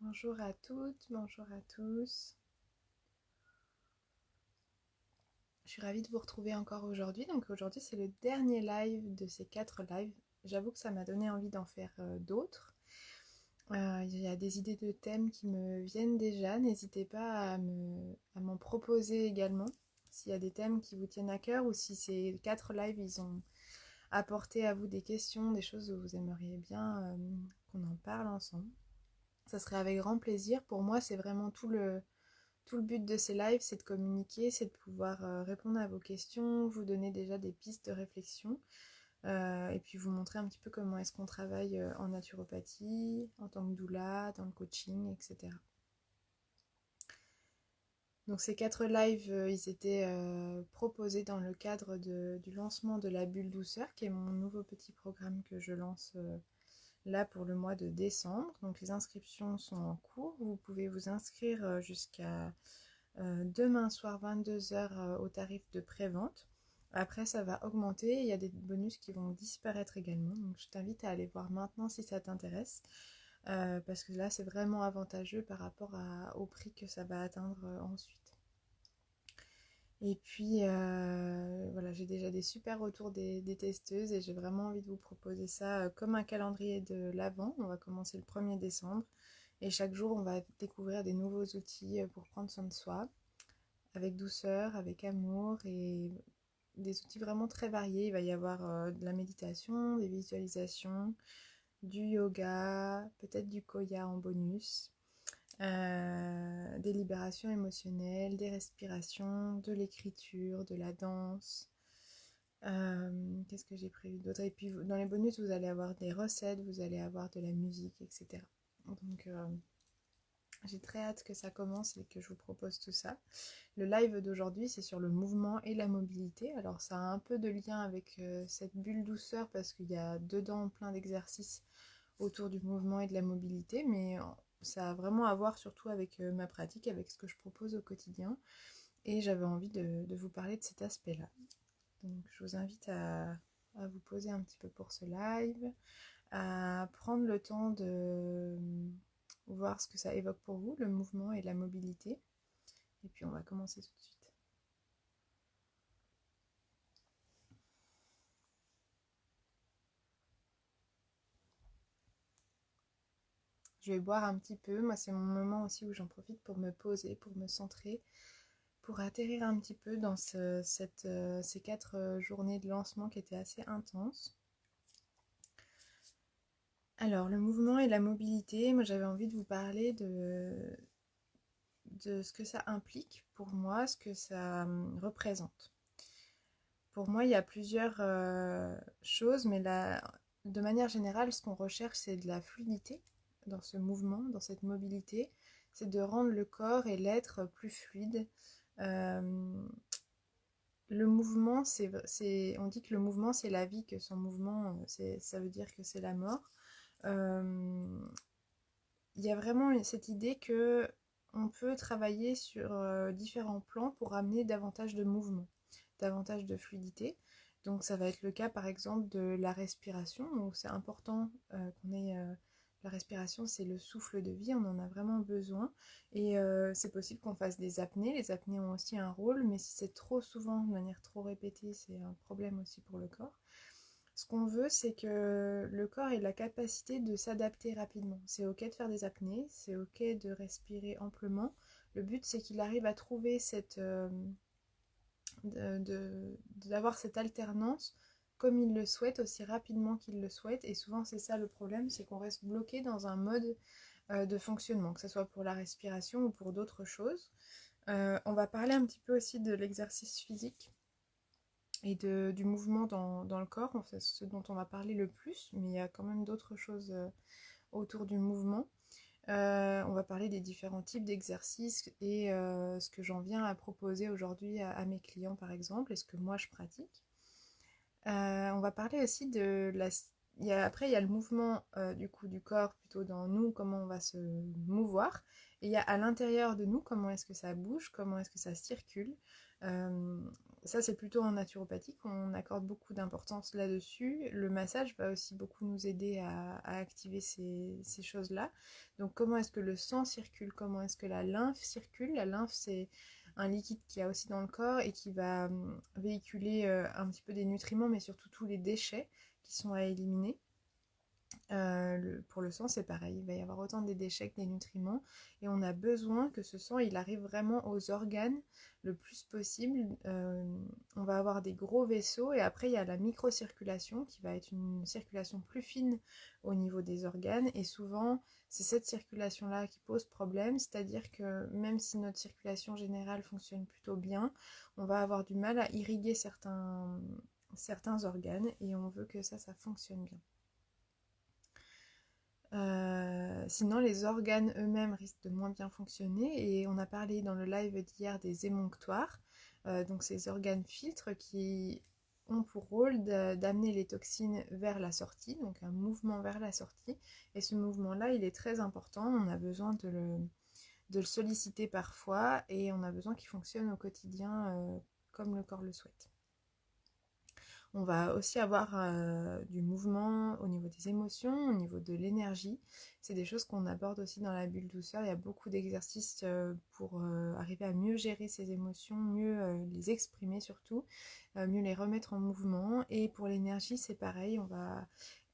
Bonjour à toutes, bonjour à tous. Je suis ravie de vous retrouver encore aujourd'hui. Donc aujourd'hui c'est le dernier live de ces 4 lives. J'avoue que ça m'a donné envie d'en faire d'autres. Il y a des idées de thèmes qui me viennent déjà. N'hésitez pas à m'en proposer également. S'il y a des thèmes qui vous tiennent à cœur ou si ces 4 lives ils ont apporté à vous des questions, des choses où vous aimeriez bien qu'on en parle ensemble. Ça serait avec grand plaisir. Pour moi c'est vraiment tout le but de ces lives, c'est de communiquer, c'est de pouvoir répondre à vos questions, vous donner déjà des pistes de réflexion, et puis vous montrer un petit peu comment est-ce qu'on travaille en naturopathie, en tant que doula, dans le coaching, etc. Donc ces 4 lives, ils étaient proposés dans le cadre du lancement de la bulle douceur, qui est mon nouveau petit programme que je lance là pour le mois de décembre. Donc les inscriptions sont en cours, vous pouvez vous inscrire jusqu'à demain soir 22h au tarif de pré-vente. Après, ça va augmenter. Il y a des bonus qui vont disparaître également. Donc, je t'invite à aller voir maintenant si ça t'intéresse. Parce que là, c'est vraiment avantageux par rapport au prix que ça va atteindre ensuite. Et puis, voilà, j'ai déjà des super retours des testeuses et j'ai vraiment envie de vous proposer ça comme un calendrier de l'Avent. On va commencer le 1er décembre. Et chaque jour, on va découvrir des nouveaux outils pour prendre soin de soi avec douceur, avec amour et des outils vraiment très variés. Il va y avoir de la méditation, des visualisations, du yoga, peut-être du koya en bonus, des libérations émotionnelles, des respirations, de l'écriture, de la danse. Qu'est-ce que j'ai prévu d'autre? Et puis dans les bonus, vous allez avoir des recettes, vous allez avoir de la musique, etc. Donc j'ai très hâte que ça commence et que je vous propose tout ça. Le live d'aujourd'hui, c'est sur le mouvement et la mobilité. Alors ça a un peu de lien avec cette bulle douceur parce qu'il y a dedans plein d'exercices autour du mouvement et de la mobilité, mais ça a vraiment à voir surtout avec ma pratique, avec ce que je propose au quotidien. Et j'avais envie de vous parler de cet aspect-là. Donc je vous invite à vous poser un petit peu pour ce live, à prendre le temps de voir ce que ça évoque pour vous, le mouvement et la mobilité. Et puis on va commencer tout de suite. Je vais boire un petit peu. Moi, c'est mon moment aussi où j'en profite pour me poser, pour me centrer, pour atterrir un petit peu dans ces 4 journées de lancement qui étaient assez intenses. Alors, le mouvement et la mobilité, moi j'avais envie de vous parler de ce que ça implique pour moi, ce que ça représente. Pour moi, il y a plusieurs choses, mais de manière générale, ce qu'on recherche, c'est de la fluidité dans ce mouvement, dans cette mobilité. C'est de rendre le corps et l'être plus fluide. Euh, le mouvement, on dit que le mouvement, c'est la vie, que sans mouvement, ça veut dire que c'est la mort. Euh, il y a vraiment cette idée que on peut travailler sur différents plans pour amener davantage de mouvement, davantage de fluidité. Donc ça va être le cas par exemple de la respiration, où c'est important qu'on ait la respiration, c'est le souffle de vie, on en a vraiment besoin. Et c'est possible qu'on fasse des apnées. Les apnées ont aussi un rôle, mais si c'est trop souvent, de manière trop répétée, c'est un problème aussi pour le corps. Ce qu'on veut, c'est que le corps ait la capacité de s'adapter rapidement. C'est ok de faire des apnées, c'est ok de respirer amplement. Le but, c'est qu'il arrive à trouver d'avoir cette alternance comme il le souhaite, aussi rapidement qu'il le souhaite. Et souvent, c'est ça le problème, c'est qu'on reste bloqué dans un mode de fonctionnement, que ce soit pour la respiration ou pour d'autres choses. On va parler un petit peu aussi de l'exercice physique et du mouvement dans le corps, c'est ce dont on va parler le plus, mais il y a quand même d'autres choses autour du mouvement. On va parler des différents types d'exercices et ce que j'en viens à proposer aujourd'hui à mes clients par exemple, et ce que moi je pratique. On va parler aussi de la... Après, il y a le mouvement du coup du corps plutôt dans nous, comment on va se mouvoir. Et il y a à l'intérieur de nous, comment est-ce que ça bouge, comment est-ce que ça circule. Euh, ça, c'est plutôt en naturopathie qu'on accorde beaucoup d'importance là-dessus. Le massage va aussi beaucoup nous aider à activer ces choses-là. Donc, comment est-ce que le sang circule? Comment est-ce que la lymphe circule? La lymphe, c'est un liquide qu'il y a aussi dans le corps et qui va véhiculer un petit peu des nutriments, mais surtout tous les déchets qui sont à éliminer. Pour le sang, c'est pareil, il va y avoir autant des déchets que des nutriments et on a besoin que ce sang il arrive vraiment aux organes le plus possible. On va avoir des gros vaisseaux et après il y a la microcirculation qui va être une circulation plus fine au niveau des organes et souvent c'est cette circulation là qui pose problème, c'est-à-dire que même si notre circulation générale fonctionne plutôt bien, on va avoir du mal à irriguer certains organes et on veut que ça fonctionne bien. Sinon, les organes eux-mêmes risquent de moins bien fonctionner et on a parlé dans le live d'hier des émonctoires, donc ces organes filtres qui ont pour rôle d'amener les toxines vers la sortie, donc un mouvement vers la sortie. Et ce mouvement-là, il est très important, on a besoin de le solliciter parfois et on a besoin qu'il fonctionne au quotidien comme le corps le souhaite. On va aussi avoir du mouvement au niveau des émotions, au niveau de l'énergie. C'est des choses qu'on aborde aussi dans la bulle douceur. Il y a beaucoup d'exercices pour arriver à mieux gérer ses émotions, mieux les exprimer surtout, mieux les remettre en mouvement. Et pour l'énergie, c'est pareil, on va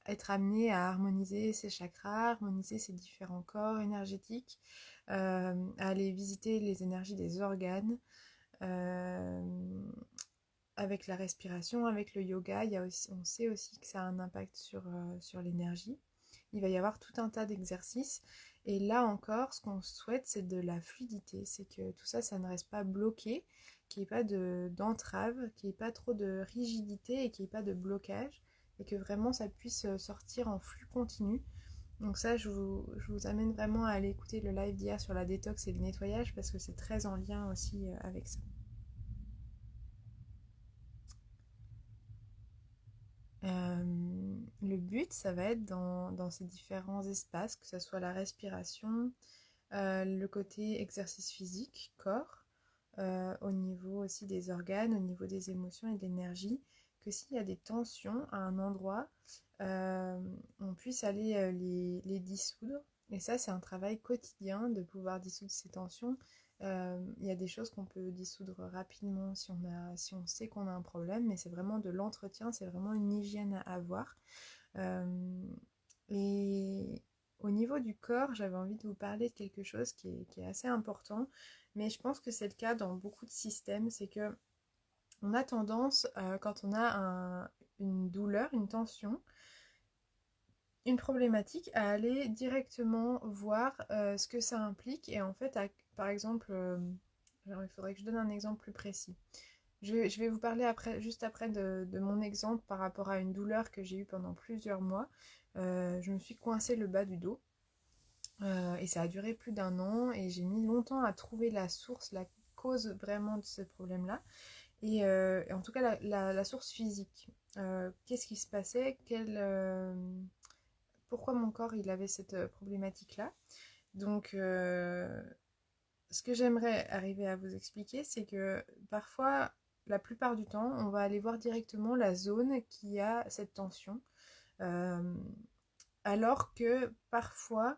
être amené à harmoniser ses chakras, harmoniser ses différents corps énergétiques, à aller visiter les énergies des organes. Avec la respiration, avec le yoga, on sait aussi que ça a un impact sur l'énergie. Il va y avoir tout un tas d'exercices. Et là encore, ce qu'on souhaite, c'est de la fluidité. C'est que tout ça, ça ne reste pas bloqué, qu'il n'y ait pas d'entrave, qu'il n'y ait pas trop de rigidité et qu'il n'y ait pas de blocage. Et que vraiment, ça puisse sortir en flux continu. Donc ça, je vous amène vraiment à aller écouter le live d'hier sur la détox et le nettoyage parce que c'est très en lien aussi avec ça. Le but, ça va être dans ces différents espaces, que ce soit la respiration, le côté exercice physique, corps, au niveau aussi des organes, au niveau des émotions et de l'énergie, que s'il y a des tensions à un endroit, on puisse aller les dissoudre. Et ça, c'est un travail quotidien de pouvoir dissoudre ces tensions. Il y a des choses qu'on peut dissoudre rapidement si on sait qu'on a un problème, mais c'est vraiment de l'entretien, c'est vraiment une hygiène à avoir. Et au niveau du corps, j'avais envie de vous parler de quelque chose qui est assez important, mais je pense que c'est le cas dans beaucoup de systèmes, c'est que on a tendance, quand on a une douleur, une tension, une problématique, à aller directement voir ce que ça implique et en fait, par exemple, alors il faudrait que je donne un exemple plus précis. Je vais vous parler juste après de mon exemple par rapport à une douleur que j'ai eue pendant plusieurs mois. Je me suis coincé le bas du dos et ça a duré plus d'1 an et j'ai mis longtemps à trouver la source, la cause vraiment de ce problème-là. Et en tout cas, la source physique. Qu'est-ce qui se passait? Pourquoi mon corps il avait cette problématique-là? Donc, ce que j'aimerais arriver à vous expliquer, c'est que parfois, la plupart du temps, on va aller voir directement la zone qui a cette tension, euh, alors que parfois,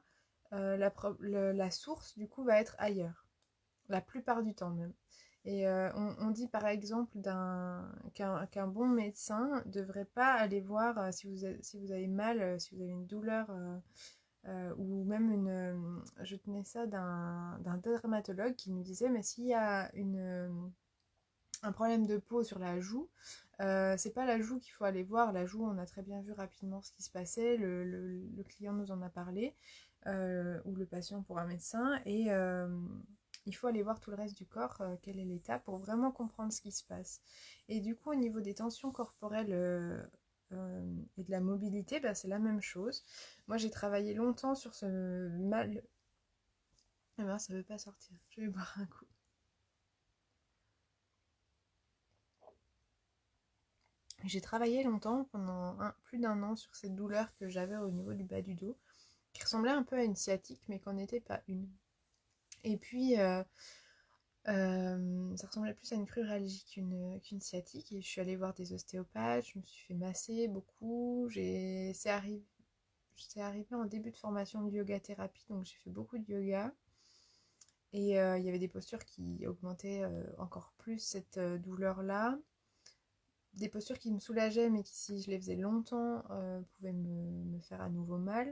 la source, du coup, va être ailleurs, la plupart du temps même. Et on dit par exemple qu'un bon médecin ne devrait pas aller voir si vous avez mal, si vous avez une douleur ou même je tenais ça d'un dermatologue qui nous disait mais s'il y a un problème de peau sur la joue, c'est pas la joue qu'il faut aller voir. La joue, on a très bien vu rapidement ce qui se passait, le client nous en a parlé, ou le patient pour un médecin, et il faut aller voir tout le reste du corps, quel est l'état, pour vraiment comprendre ce qui se passe. Et du coup, au niveau des tensions corporelles et de la mobilité, bah, c'est la même chose. Moi, j'ai travaillé longtemps sur ce mal. Eh ben, ça veut pas sortir. Je vais boire un coup. J'ai travaillé longtemps, pendant plus d'1 an, sur cette douleur que j'avais au niveau du bas du dos, qui ressemblait un peu à une sciatique, mais qu'en n'était pas une. Et puis, Ça ressemblait plus à une cruralgie qu'une sciatique et je suis allée voir des ostéopathes, je me suis fait masser beaucoup, c'est arrivé en début de formation de yoga thérapie, donc j'ai fait beaucoup de yoga et il y avait des postures qui augmentaient encore plus cette douleur-là, des postures qui me soulageaient mais qui si je les faisais longtemps pouvaient me faire à nouveau mal.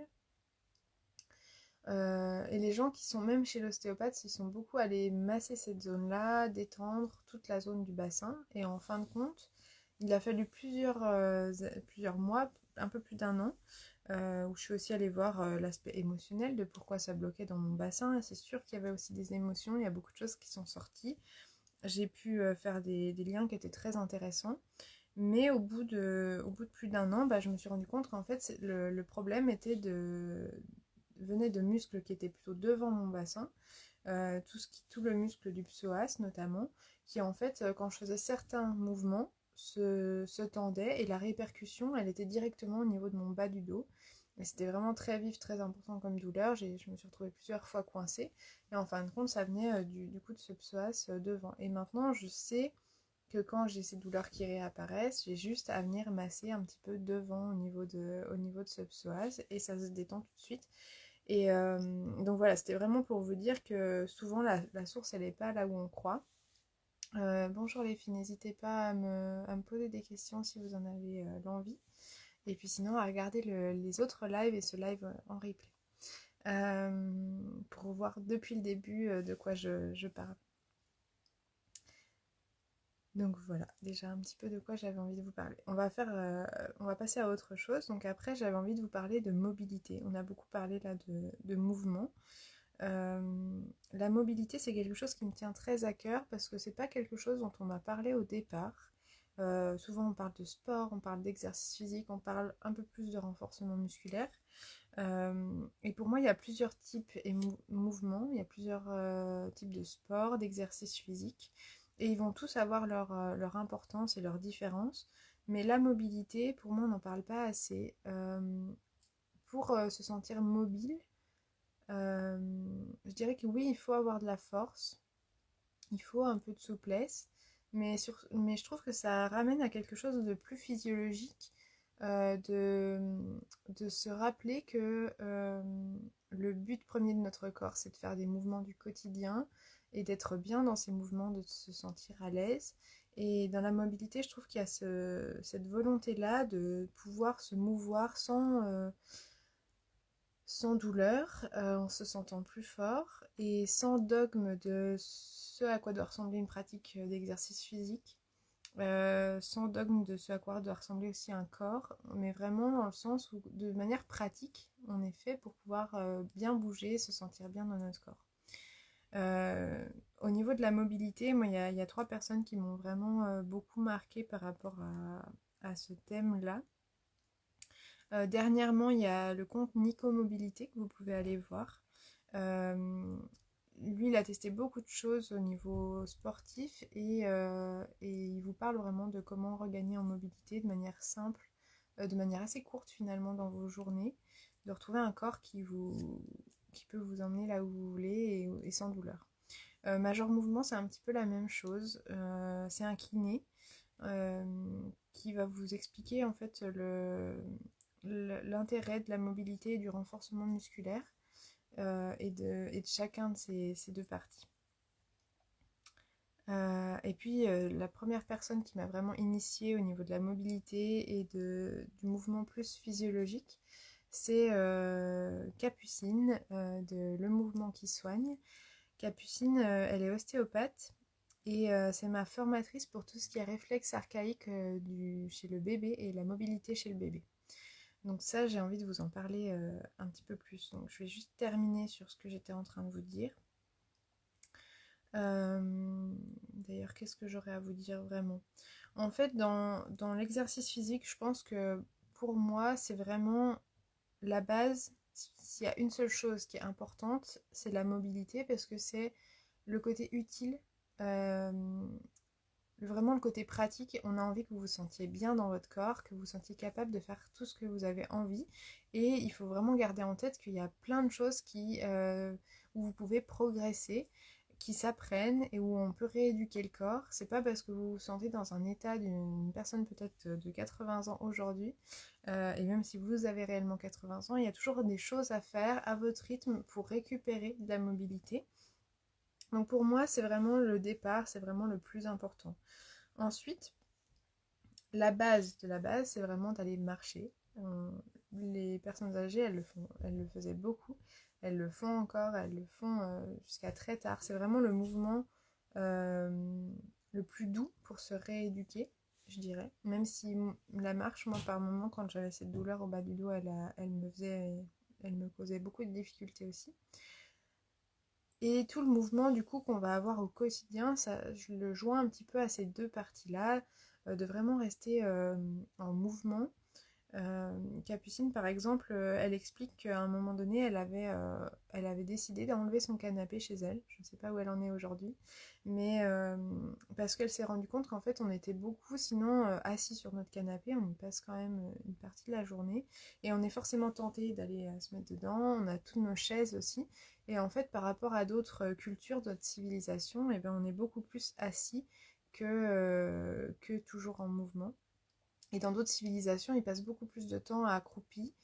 Et les gens qui sont même chez l'ostéopathe, ils sont beaucoup allés masser cette zone-là, détendre toute la zone du bassin. Et en fin de compte, il a fallu plusieurs mois, un peu plus d'un an, où je suis aussi allée voir l'aspect émotionnel de pourquoi ça bloquait dans mon bassin. Et c'est sûr qu'il y avait aussi des émotions, il y a beaucoup de choses qui sont sorties. J'ai pu faire des liens qui étaient très intéressants. Mais au bout de plus d'un an, bah, je me suis rendu compte qu'en fait, le problème venait de muscles qui étaient plutôt devant mon bassin, tout le muscle du psoas notamment, qui en fait, quand je faisais certains mouvements, se tendait et la répercussion, elle était directement au niveau de mon bas du dos. Et c'était vraiment très vif, très important comme douleur. Je me suis retrouvée plusieurs fois coincée. Et en fin de compte, ça venait du coup de ce psoas devant. Et maintenant, je sais que quand j'ai ces douleurs qui réapparaissent, j'ai juste à venir masser un petit peu devant au niveau de ce psoas et ça se détend tout de suite. Et donc voilà, c'était vraiment pour vous dire que souvent la source elle n'est pas là où on croit. Bonjour les filles, n'hésitez pas à me poser des questions si vous en avez l'envie. Et puis sinon à regarder les autres lives et ce live en replay. Pour voir depuis le début de quoi je parle. Donc voilà, déjà un petit peu de quoi j'avais envie de vous parler. On va passer à autre chose. Donc après, j'avais envie de vous parler de mobilité. On a beaucoup parlé là de mouvement. La mobilité, c'est quelque chose qui me tient très à cœur parce que c'est pas quelque chose dont on m'a parlé au départ. Souvent, on parle de sport, on parle d'exercice physique, on parle un peu plus de renforcement musculaire. Et pour moi, il y a plusieurs types et mouvements, il y a plusieurs types de sports, d'exercices physiques, et ils vont tous avoir leur importance et leur différence. Mais la mobilité, pour moi, on n'en parle pas assez. Pour se sentir mobile, euh, je dirais que oui, il faut avoir de la force, il faut un peu de souplesse, mais je trouve que ça ramène à quelque chose de plus physiologique, euh, de, de se rappeler que le but premier de notre corps, c'est de faire des mouvements du quotidien et d'être bien dans ces mouvements, de se sentir à l'aise. Et dans la mobilité, je trouve qu'il y a cette volonté-là de pouvoir se mouvoir sans douleur, en se sentant plus fort et sans dogme de ce à quoi doit ressembler une pratique d'exercice physique, sans dogme de ce à quoi doit ressembler aussi un corps, mais vraiment dans le sens où de manière pratique, on est fait pour pouvoir bien bouger, se sentir bien dans notre corps. Euh, Au niveau de la mobilité, moi, il y a trois personnes qui m'ont vraiment beaucoup marqué par rapport à ce thème-là. Dernièrement, il y a le compte Nico Mobilité que vous pouvez aller voir. Euh, Lui, il a testé beaucoup de choses au niveau sportif et il vous parle vraiment de comment regagner en mobilité de manière simple, de manière assez courte finalement dans vos journées, de retrouver un corps qui peut vous emmener là où vous voulez et sans douleur. Major Mouvement, c'est un petit peu la même chose. C'est un kiné euh, qui va vous expliquer en fait l'intérêt de la mobilité et du renforcement musculaire et de chacun de ces deux parties. Et puis la première personne qui m'a vraiment initiée au niveau de la mobilité et du mouvement plus physiologique, c'est Capucine de Le Mouvement qui soigne. Capucine, elle est ostéopathe et c'est ma formatrice pour tout ce qui est réflexe archaïque chez le bébé et la mobilité chez le bébé. Donc ça, j'ai envie de vous en parler un petit peu plus. Donc je vais juste terminer sur ce que j'étais en train de vous dire. D'ailleurs, qu'est-ce que j'aurais à vous dire vraiment? En fait, dans l'exercice physique, je pense que pour moi, c'est vraiment la base. S'il y a une seule chose qui est importante, c'est la mobilité parce que c'est le côté utile, euh, vraiment le côté pratique. On a envie que vous vous sentiez bien dans votre corps, que vous vous sentiez capable de faire tout ce que vous avez envie. Et il faut vraiment garder en tête qu'il y a plein de choses où vous pouvez progresser, qui s'apprennent et où on peut rééduquer le corps. C'est pas parce que vous vous sentez dans un état d'une personne peut-être de 80 ans aujourd'hui, et même si vous avez réellement 80 ans, il y a toujours des choses à faire à votre rythme pour récupérer de la mobilité. Donc pour moi, c'est vraiment le départ, c'est vraiment le plus important. Ensuite, la base de la base, c'est vraiment d'aller marcher. Les personnes âgées, elles le faisaient beaucoup. Elles le font encore, elles le font jusqu'à très tard. C'est vraiment le mouvement le plus doux pour se rééduquer, je dirais. Même si la marche, moi, par moment, quand j'avais cette douleur au bas du dos, elle me causait beaucoup de difficultés aussi. Et tout le mouvement du coup qu'on va avoir au quotidien, ça, je le joins un petit peu à ces deux parties-là, de vraiment rester en mouvement. Capucine, par exemple, elle explique qu'à un moment donné, elle avait décidé d'enlever son canapé chez elle. Je ne sais pas où elle en est aujourd'hui, mais parce qu'elle s'est rendue compte qu'en fait, on était beaucoup, sinon assis sur notre canapé, on y passe quand même une partie de la journée, et on est forcément tenté d'aller se mettre dedans. On a toutes nos chaises aussi, et en fait, par rapport à d'autres cultures, d'autres civilisations, eh ben, on est beaucoup plus assis que toujours en mouvement. Et dans d'autres civilisations, ils passent beaucoup plus de temps accroupis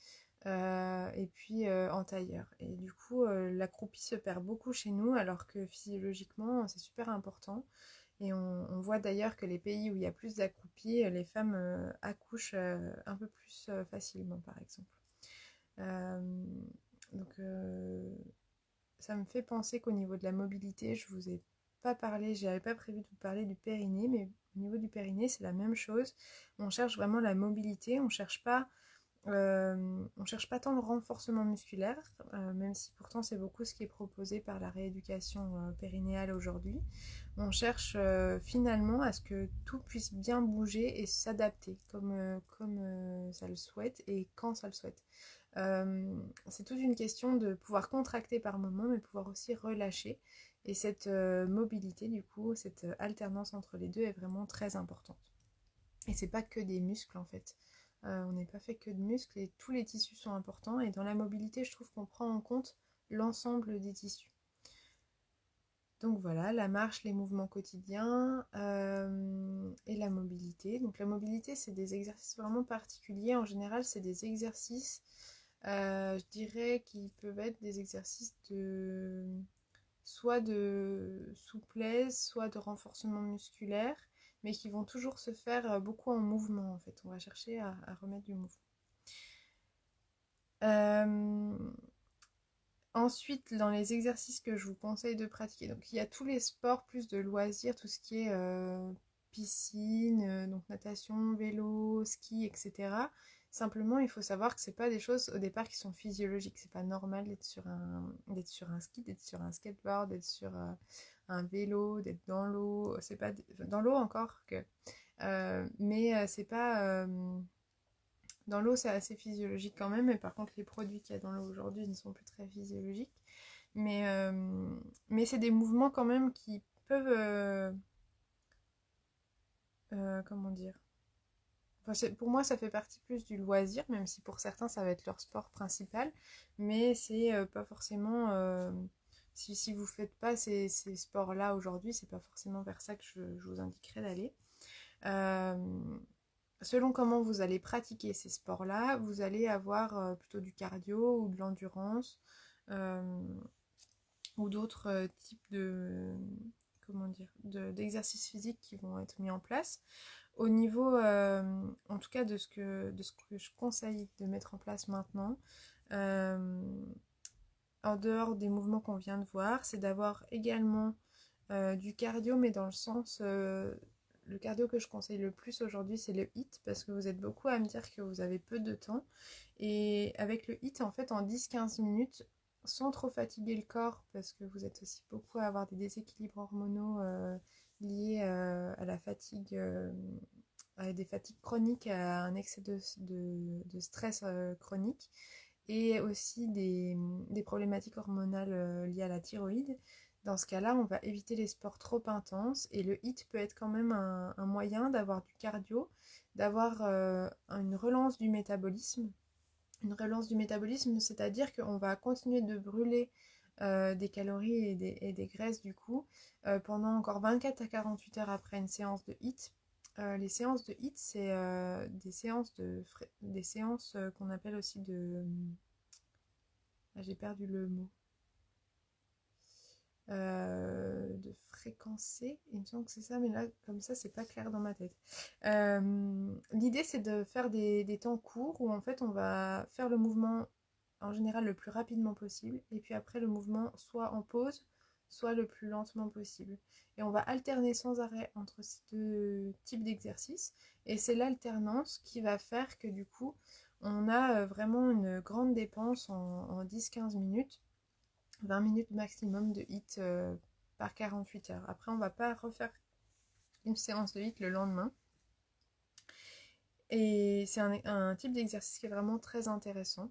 et puis en tailleur. Et du coup, l'accroupi se perd beaucoup chez nous, alors que physiologiquement, c'est super important. Et on voit d'ailleurs que les pays où il y a plus d'accroupis, les femmes accouchent un peu plus facilement, par exemple. Euh, donc, ça me fait penser qu'au niveau de la mobilité, je vous ai pas parlé, j'avais pas prévu de vous parler du périnée, mais au niveau du périnée, c'est la même chose. On cherche vraiment la mobilité, on cherche pas tant le renforcement musculaire, même si pourtant c'est beaucoup ce qui est proposé par la rééducation périnéale aujourd'hui. On cherche finalement à ce que tout puisse bien bouger et s'adapter comme ça le souhaite et quand ça le souhaite. C'est toute une question de pouvoir contracter par moment, mais pouvoir aussi relâcher. Et cette mobilité, du coup, cette alternance entre les deux est vraiment très importante. Et c'est pas que des muscles en fait. On n'est pas fait que de muscles et tous les tissus sont importants. Et dans la mobilité, je trouve qu'on prend en compte l'ensemble des tissus. Donc voilà, la marche, les mouvements quotidiens et la mobilité. Donc la mobilité, c'est des exercices vraiment particuliers. En général, c'est des exercices, je dirais, qui peuvent être des exercices soit de souplesse, soit de renforcement musculaire, mais qui vont toujours se faire beaucoup en mouvement en fait. On va chercher à remettre du mouvement. Ensuite, dans les exercices que je vous conseille de pratiquer, donc il y a tous les sports plus de loisirs, tout ce qui est piscine, donc natation, vélo, ski, etc. Simplement, il faut savoir que c'est pas des choses au départ qui sont physiologiques. C'est pas normal d'être sur un ski, d'être sur un skateboard, d'être sur un vélo, d'être dans l'eau. C'est pas dans l'eau encore que, mais c'est pas dans l'eau, c'est assez physiologique quand même, mais par contre, les produits qu'il y a dans l'eau aujourd'hui ne sont plus très physiologiques. Mais, euh, mais c'est des mouvements quand même qui peuvent... comment dire, enfin, pour moi, ça fait partie plus du loisir, même si pour certains, ça va être leur sport principal. Mais c'est pas forcément... si vous faites pas ces sports-là aujourd'hui, c'est pas forcément vers ça que je vous indiquerai d'aller. Euh, Selon comment vous allez pratiquer ces sports-là, vous allez avoir plutôt du cardio ou de l'endurance euh, ou d'autres types comment dire, d'exercices physiques qui vont être mis en place. Au niveau, en tout cas, de ce que je conseille de mettre en place maintenant, euh, en dehors des mouvements qu'on vient de voir, c'est d'avoir également du cardio, mais dans le sens le cardio que je conseille le plus aujourd'hui, c'est le HIIT, parce que vous êtes beaucoup à me dire que vous avez peu de temps. Et avec le HIIT, en fait, en 10-15 minutes, sans trop fatiguer le corps, parce que vous êtes aussi beaucoup à avoir des déséquilibres hormonaux liés à la fatigue, à des fatigues chroniques, à un excès de stress chronique, et aussi des problématiques hormonales liées à la thyroïde. Dans ce cas-là, on va éviter les sports trop intenses et le HIIT peut être quand même un moyen d'avoir du cardio, d'avoir une relance du métabolisme. Une relance du métabolisme, c'est-à-dire qu'on va continuer de brûler des calories et des graisses du coup pendant encore 24 à 48 heures après une séance de HIIT. Les séances de HIIT, c'est des séances qu'on appelle aussi de... Ah, j'ai perdu le mot. De fréquencer, il me semble que c'est ça, mais là, comme ça, c'est pas clair dans ma tête. L'idée, c'est de faire des temps courts où en fait, on va faire le mouvement en général le plus rapidement possible, et puis après, le mouvement soit en pause, soit le plus lentement possible. Et on va alterner sans arrêt entre ces deux types d'exercices, et c'est l'alternance qui va faire que du coup, on a vraiment une grande dépense en 10-15 minutes 20 minutes maximum de HIIT par 48 heures. Après, on va pas refaire une séance de HIIT le lendemain. Et c'est un type d'exercice qui est vraiment très intéressant.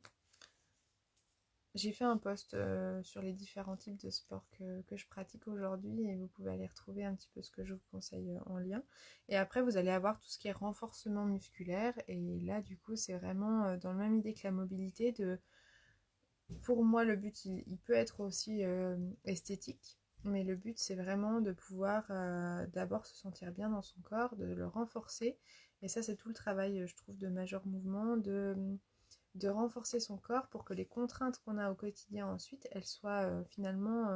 J'ai fait un post sur les différents types de sports que je pratique aujourd'hui et vous pouvez aller retrouver un petit peu ce que je vous conseille en lien. Et après, vous allez avoir tout ce qui est renforcement musculaire. Et là, du coup, c'est vraiment dans la même idée que la mobilité. Pour moi, le but, il peut être aussi esthétique. Mais le but, c'est vraiment de pouvoir d'abord se sentir bien dans son corps, de le renforcer. Et ça, c'est tout le travail, je trouve, de Major Mouvement, de renforcer son corps pour que les contraintes qu'on a au quotidien ensuite, elles soient finalement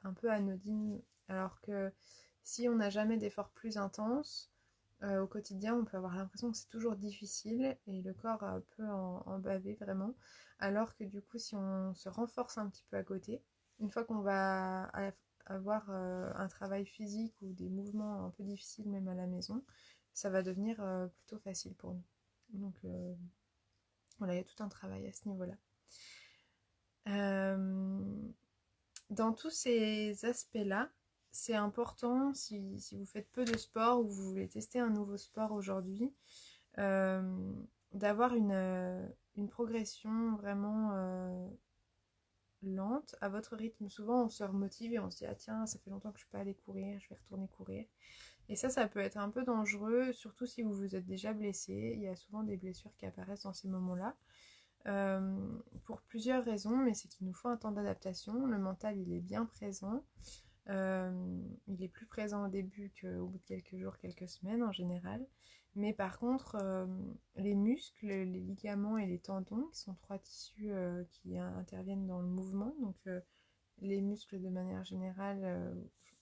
un peu anodines. Alors que si on n'a jamais d'efforts plus intenses, au quotidien, on peut avoir l'impression que c'est toujours difficile et le corps peut en baver vraiment. Alors que du coup, si on se renforce un petit peu à côté, une fois qu'on va avoir un travail physique ou des mouvements un peu difficiles même à la maison, ça va devenir plutôt facile pour nous. Donc voilà, il y a tout un travail à ce niveau-là. Dans tous ces aspects-là, c'est important si vous faites peu de sport ou vous voulez tester un nouveau sport aujourd'hui, euh, d'avoir une progression vraiment lente, à votre rythme. Souvent, on se remotive et on se dit ah tiens, ça fait longtemps que je suis pas allée courir, je vais retourner courir. Et ça peut être un peu dangereux, surtout si vous vous êtes déjà blessé. Il y a souvent des blessures qui apparaissent dans ces moments-là. Pour plusieurs raisons, mais c'est qu'il nous faut un temps d'adaptation. Le mental, il est bien présent. Il est plus présent au début qu'au bout de quelques jours, quelques semaines en général. Mais par contre, les muscles, les ligaments et les tendons, qui sont trois tissus qui interviennent dans le mouvement, donc les muscles de manière générale,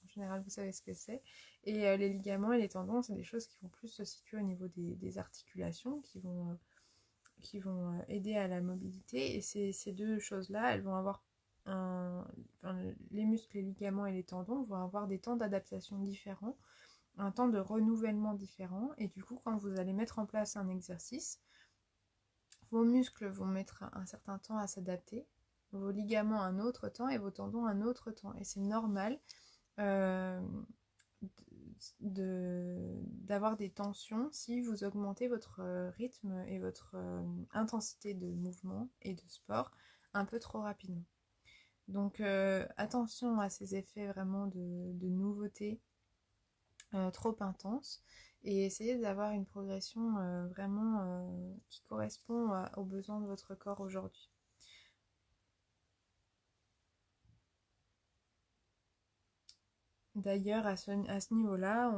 en général vous savez ce que c'est, et les ligaments et les tendons, c'est des choses qui vont plus se situer au niveau des articulations, qui vont aider à la mobilité. Et ces deux choses-là, elles vont avoir enfin, les muscles, les ligaments et les tendons vont avoir des temps d'adaptation différents, un temps de renouvellement différent. Et du coup, quand vous allez mettre en place un exercice, vos muscles vont mettre un certain temps à s'adapter, vos ligaments un autre temps et vos tendons un autre temps. Et c'est normal euh, d'avoir des tensions si vous augmentez votre rythme et votre intensité de mouvement et de sport un peu trop rapidement. Donc attention à ces effets vraiment de nouveauté trop intenses et essayez d'avoir une progression vraiment qui correspond aux besoins de votre corps aujourd'hui. D'ailleurs, à ce niveau-là,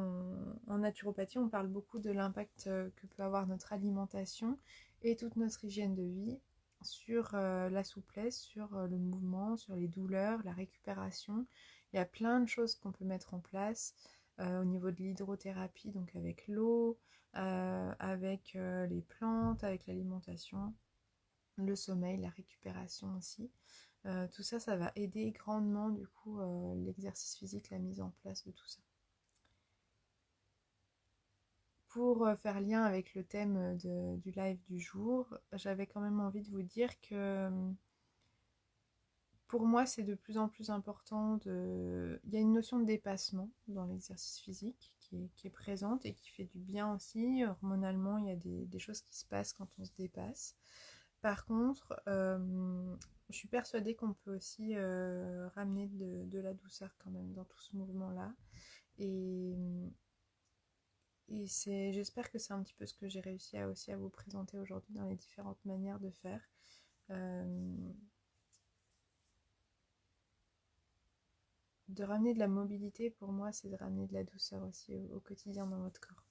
en naturopathie, on parle beaucoup de l'impact que peut avoir notre alimentation et toute notre hygiène de vie sur la souplesse, sur le mouvement, sur les douleurs, la récupération. Il y a plein de choses qu'on peut mettre en place au niveau de l'hydrothérapie, donc avec l'eau, avec les plantes, avec l'alimentation, le sommeil, la récupération aussi. Tout ça, ça va aider grandement du coup l'exercice physique, la mise en place de tout ça. Pour faire lien avec le thème du live du jour, j'avais quand même envie de vous dire que pour moi, c'est de plus en plus important de... Il y a une notion de dépassement dans l'exercice physique qui est présente et qui fait du bien aussi. Hormonalement, il y a des choses qui se passent quand on se dépasse. Par contre, je suis persuadée qu'on peut aussi ramener de la douceur quand même dans tout ce mouvement-là. Et, j'espère que c'est un petit peu ce que j'ai réussi aussi à vous présenter aujourd'hui dans les différentes manières de faire. Euh, de ramener de la mobilité, pour moi, c'est de ramener de la douceur aussi au quotidien dans votre corps.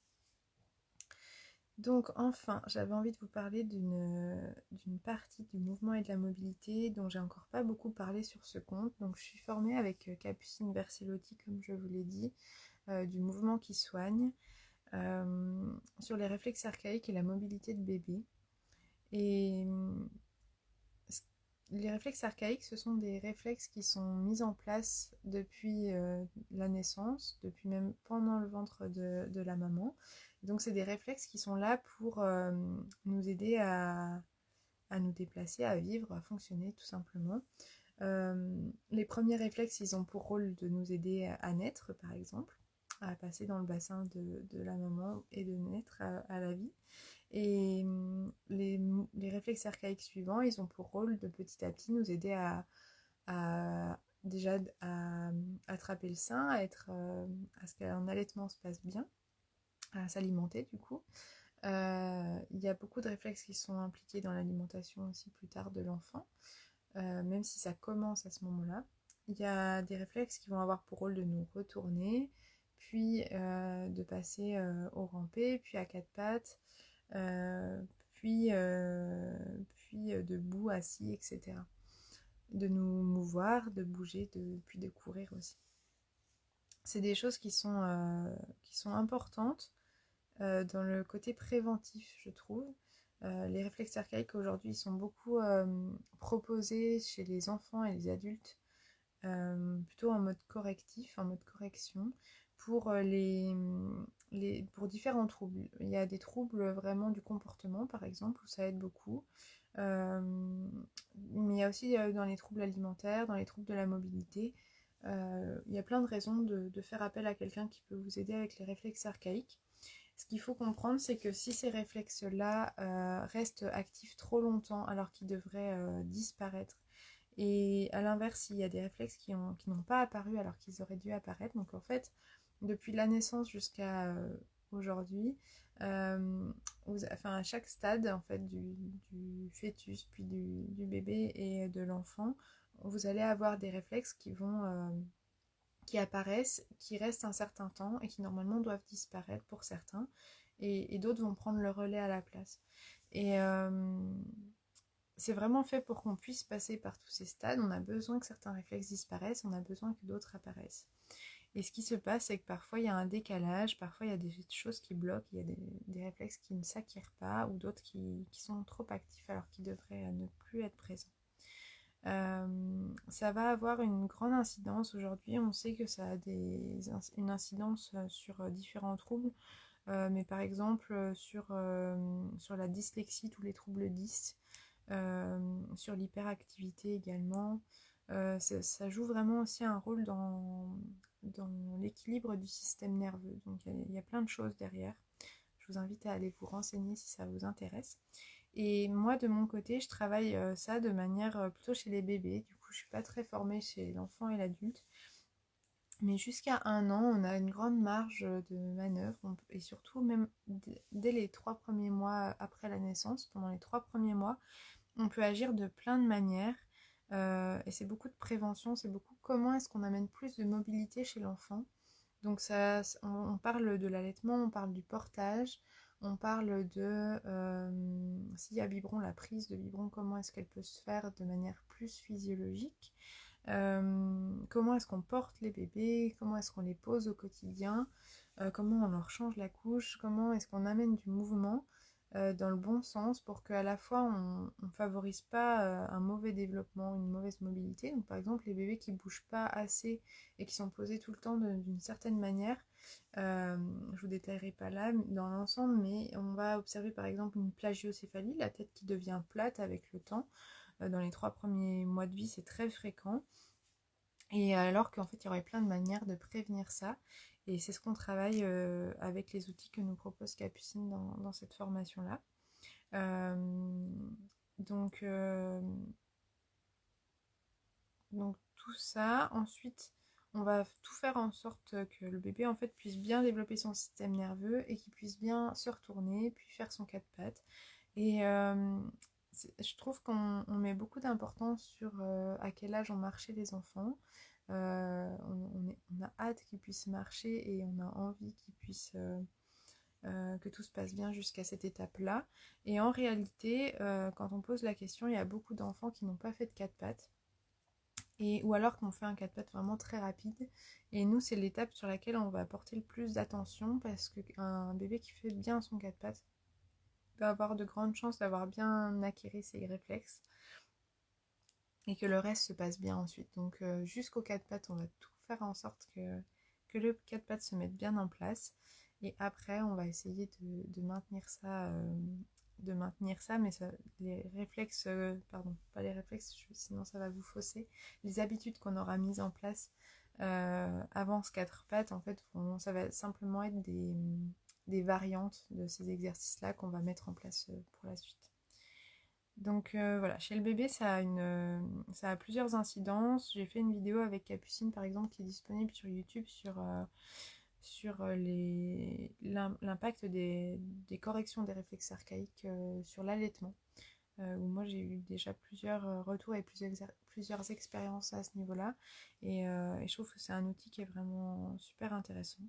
Donc enfin, j'avais envie de vous parler d'une partie du mouvement et de la mobilité dont j'ai encore pas beaucoup parlé sur ce compte. Donc je suis formée avec Capucine Versellotti, comme je vous l'ai dit, du mouvement qui soigne, sur les réflexes archaïques et la mobilité de bébé. Et les réflexes archaïques, ce sont des réflexes qui sont mis en place depuis la naissance, depuis même pendant le ventre de la maman. Donc c'est des réflexes qui sont là pour nous aider à nous déplacer, à vivre, à fonctionner tout simplement. Les premiers réflexes, ils ont pour rôle de nous aider à naître, par exemple, à passer dans le bassin de la maman et de naître à la vie. Et les réflexes archaïques suivants, ils ont pour rôle de petit à petit nous aider déjà à attraper le sein, à ce qu'un allaitement se passe bien, à s'alimenter du coup. Il y a beaucoup de réflexes qui sont impliqués dans l'alimentation aussi plus tard de l'enfant, même si ça commence à ce moment-là. Il y a des réflexes qui vont avoir pour rôle de nous retourner, puis de passer au rampé, puis à quatre pattes, euh, puis debout, assis, etc. De nous mouvoir, de bouger, puis de courir aussi. C'est des choses qui sont importantes dans le côté préventif, je trouve. Les réflexes archaïques aujourd'hui sont beaucoup proposés chez les enfants et les adultes, plutôt en mode correctif, en mode correction, pour, pour différents troubles. Il y a des troubles vraiment du comportement, par exemple, où ça aide beaucoup. Euh, mais il y a aussi dans les troubles alimentaires, dans les troubles de la mobilité, il y a plein de raisons de faire appel à quelqu'un qui peut vous aider avec les réflexes archaïques. Ce qu'il faut comprendre, c'est que si ces réflexes-là restent actifs trop longtemps alors qu'ils devraient disparaître, et à l'inverse, il y a des réflexes qui n'ont pas apparu alors qu'ils auraient dû apparaître, donc en fait, depuis la naissance jusqu'à aujourd'hui, enfin à chaque stade en fait du fœtus, puis du bébé et de l'enfant, vous allez avoir des réflexes qui apparaissent, qui restent un certain temps et qui normalement doivent disparaître pour certains, et d'autres vont prendre le relais à la place. Et c'est vraiment fait pour qu'on puisse passer par tous ces stades. On a besoin que certains réflexes disparaissent, on a besoin que d'autres apparaissent. Et ce qui se passe, c'est que parfois il y a un décalage, parfois il y a des choses qui bloquent, il y a des réflexes qui ne s'acquièrent pas, ou d'autres qui sont trop actifs alors qu'ils devraient ne plus être présents. Ça va avoir une grande incidence aujourd'hui. On sait que ça a une incidence sur différents troubles, mais par exemple sur la dyslexie, tous les troubles 10, sur l'hyperactivité également. Ça joue vraiment aussi un rôle dans l'équilibre du système nerveux. Donc il y a plein de choses derrière. Je vous invite à aller vous renseigner si ça vous intéresse. Et moi, de mon côté, je travaille ça de manière plutôt chez les bébés. Du coup, je suis pas très formée chez l'enfant et l'adulte. Mais jusqu'à 1 an, on a une grande marge de manœuvre. Et surtout, même dès les 3 premiers mois après la naissance, pendant les 3 premiers mois, on peut agir de plein de manières. Et c'est beaucoup de prévention. C'est beaucoup comment est-ce qu'on amène plus de mobilité chez l'enfant. Donc ça, on parle de l'allaitement, on parle du portage, on parle de s'il y a biberon, la prise de biberon, comment est-ce qu'elle peut se faire de manière plus physiologique. Comment est-ce qu'on porte les bébés, comment est-ce qu'on les pose au quotidien, comment on leur change la couche, comment est-ce qu'on amène du mouvement dans le bon sens pour qu'à la fois on ne favorise pas un mauvais développement, une mauvaise mobilité. Donc par exemple les bébés qui ne bougent pas assez et qui sont posés tout le temps d'une certaine manière, je vous détaillerai pas là dans l'ensemble, mais on va observer par exemple une plagiocéphalie, la tête qui devient plate avec le temps. Dans les 3 premiers mois de vie, c'est très fréquent. Et alors qu'en fait, il y aurait plein de manières de prévenir ça. Et c'est ce qu'on travaille avec les outils que nous propose Capucine dans cette formation-là. Euh, donc, euh, donc tout ça. Ensuite, on va tout faire en sorte que le bébé en fait puisse bien développer son système nerveux et qu'il puisse bien se retourner, puis faire son quatre pattes. Et je trouve qu'on met beaucoup d'importance sur à quel âge ont marché les enfants. On a hâte qu'il puisse marcher et on a envie qu'il puisse que tout se passe bien jusqu'à cette étape-là. Et en réalité, quand on pose la question, il y a beaucoup d'enfants qui n'ont pas fait de quatre pattes. Ou alors qu'on fait un quatre pattes vraiment très rapide. Et nous, c'est l'étape sur laquelle on va porter le plus d'attention parce qu'un bébé qui fait bien son quatre pattes va avoir de grandes chances d'avoir bien acquéri ses réflexes et que le reste se passe bien ensuite. Donc jusqu'au quatre pattes, on va tout faire en sorte que le quatre pattes se mette bien en place. Et après, on va essayer de maintenir ça, mais les réflexes, pardon, pas les réflexes, sinon ça va vous fausser. Les habitudes qu'on aura mises en place avant ce quatre pattes, en fait, ça va simplement être des variantes de ces exercices-là qu'on va mettre en place pour la suite. Donc voilà, chez le bébé, ça a plusieurs incidences. J'ai fait une vidéo avec Capucine, par exemple, qui est disponible sur YouTube sur l'impact des corrections des réflexes archaïques sur l'allaitement. Où moi j'ai eu déjà plusieurs retours et plusieurs expériences à ce niveau-là. Et je trouve que c'est un outil qui est vraiment super intéressant.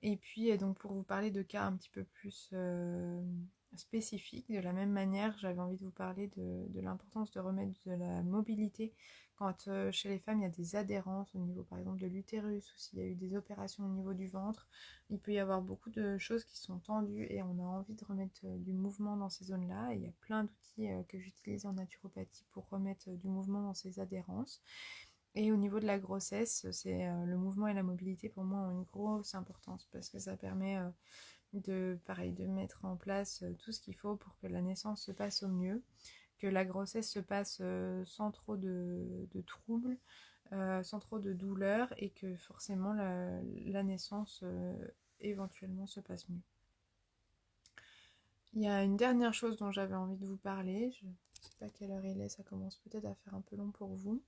Et puis donc pour vous parler de cas un petit peu plus spécifiques, de la même manière j'avais envie de vous parler de l'importance de remettre de la mobilité quand chez les femmes il y a des adhérences au niveau par exemple de l'utérus ou s'il y a eu des opérations au niveau du ventre. Il peut y avoir beaucoup de choses qui sont tendues et on a envie de remettre du mouvement dans ces zones-là. Et il y a plein d'outils que j'utilise en naturopathie pour remettre du mouvement dans ces adhérences. Et au niveau de la grossesse, le mouvement et la mobilité pour moi ont une grosse importance parce que ça permet de mettre en place tout ce qu'il faut pour que la naissance se passe au mieux, que la grossesse se passe sans trop de troubles, sans trop de douleurs et que forcément la naissance éventuellement se passe mieux. Il y a une dernière chose dont j'avais envie de vous parler, je ne sais pas quelle heure il est, ça commence peut-être à faire un peu long pour vous.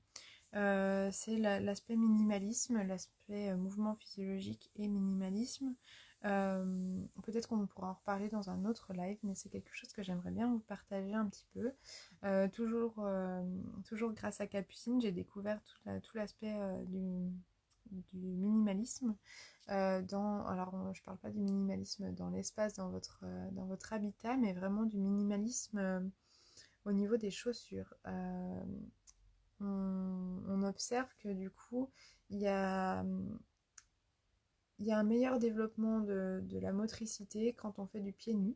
C'est l'aspect minimalisme, l'aspect mouvement physiologique et minimalisme. Peut-être qu'on pourra en reparler dans un autre live, mais c'est quelque chose que j'aimerais bien vous partager un petit peu. Toujours grâce à Capucine, j'ai découvert tout l'aspect du minimalisme. Alors, je parle pas du minimalisme dans l'espace, dans votre habitat, mais vraiment du minimalisme au niveau des chaussures. On observe que du coup, il y a, il y a un meilleur développement de la motricité quand on fait du pied nu.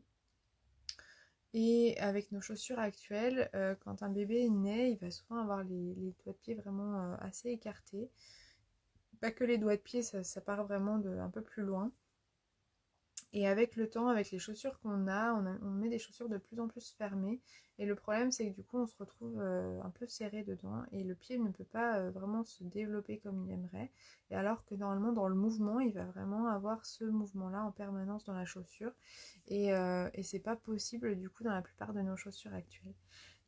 Et avec nos chaussures actuelles, quand un bébé naît, il va souvent avoir les doigts de pied vraiment assez écartés. Pas que les doigts de pied, ça part vraiment un peu plus loin. Et avec le temps, avec les chaussures on met des chaussures de plus en plus fermées. Et le problème, c'est que du coup, on se retrouve un peu serré dedans. Et le pied ne peut pas vraiment se développer comme il aimerait. Et alors que normalement, dans le mouvement, il va vraiment avoir ce mouvement-là en permanence dans la chaussure. Et c'est pas possible du coup dans la plupart de nos chaussures actuelles.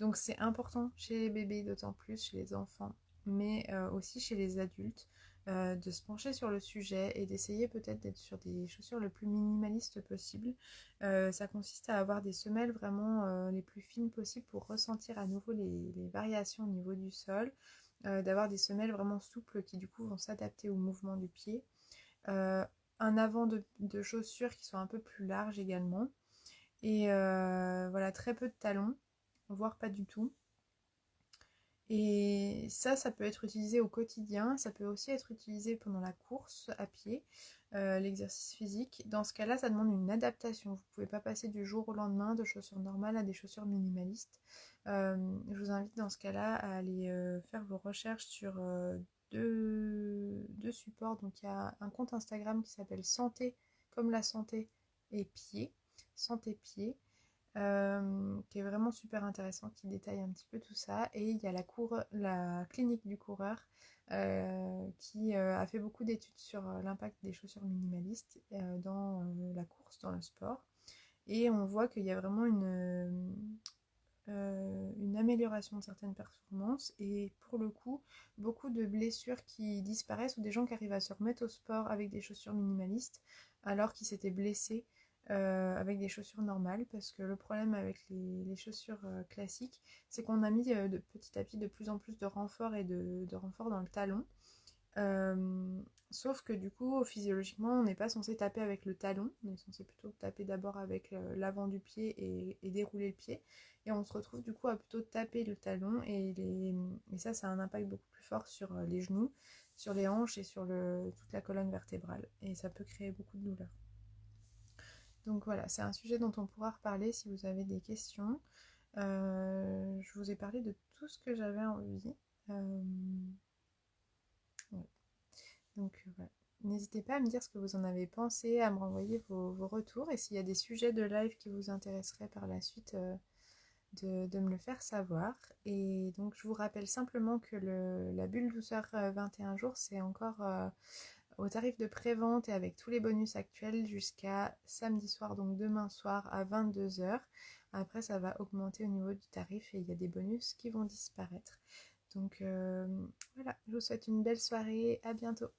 Donc c'est important chez les bébés, d'autant plus chez les enfants, mais aussi chez les adultes de se pencher sur le sujet et d'essayer peut-être d'être sur des chaussures le plus minimalistes possible. Ça consiste à avoir des semelles vraiment les plus fines possibles pour ressentir à nouveau les variations au niveau du sol, d'avoir des semelles vraiment souples qui du coup vont s'adapter au mouvement du pied. Un avant de chaussures qui sont un peu plus larges également. Et voilà, très peu de talons, voire pas du tout. Et ça peut être utilisé au quotidien, ça peut aussi être utilisé pendant la course à pied, l'exercice physique. Dans ce cas-là, ça demande une adaptation. Vous ne pouvez pas passer du jour au lendemain de chaussures normales à des chaussures minimalistes. Je vous invite dans ce cas-là à aller faire vos recherches sur deux supports. Donc il y a un compte Instagram qui s'appelle Santé, comme la santé et pied, Santé Pied. Qui est vraiment super intéressant, qui détaille un petit peu tout ça. Et il y a la clinique du coureur qui a fait beaucoup d'études sur l'impact des chaussures minimalistes dans la course, dans le sport. Et on voit qu'il y a vraiment une amélioration de certaines performances et pour le coup, beaucoup de blessures qui disparaissent ou des gens qui arrivent à se remettre au sport avec des chaussures minimalistes alors qu'ils s'étaient blessés avec des chaussures normales, parce que le problème avec les chaussures classiques, c'est qu'on a mis de petit à petit de plus en plus de renforts et de renforts dans le talon. Euh, Sauf que du coup, physiologiquement, on n'est pas censé taper avec le talon, on est censé plutôt taper d'abord avec l'avant du pied et dérouler le pied. Et on se retrouve du coup à plutôt taper le talon et ça a un impact beaucoup plus fort sur les genoux, sur les hanches et sur toute la colonne vertébrale. Et ça peut créer beaucoup de douleur. Donc voilà, c'est un sujet dont on pourra reparler si vous avez des questions. Je vous ai parlé de tout ce que j'avais envie. Euh, ouais. Donc voilà. N'hésitez pas à me dire ce que vous en avez pensé, à me renvoyer vos retours et s'il y a des sujets de live qui vous intéresseraient par la suite, de me le faire savoir. Et donc je vous rappelle simplement que la bulle douceur 21 jours, c'est encore au tarif de prévente et avec tous les bonus actuels jusqu'à samedi soir, donc demain soir à 22h. Après, ça va augmenter au niveau du tarif et il y a des bonus qui vont disparaître. Donc voilà, je vous souhaite une belle soirée, à bientôt.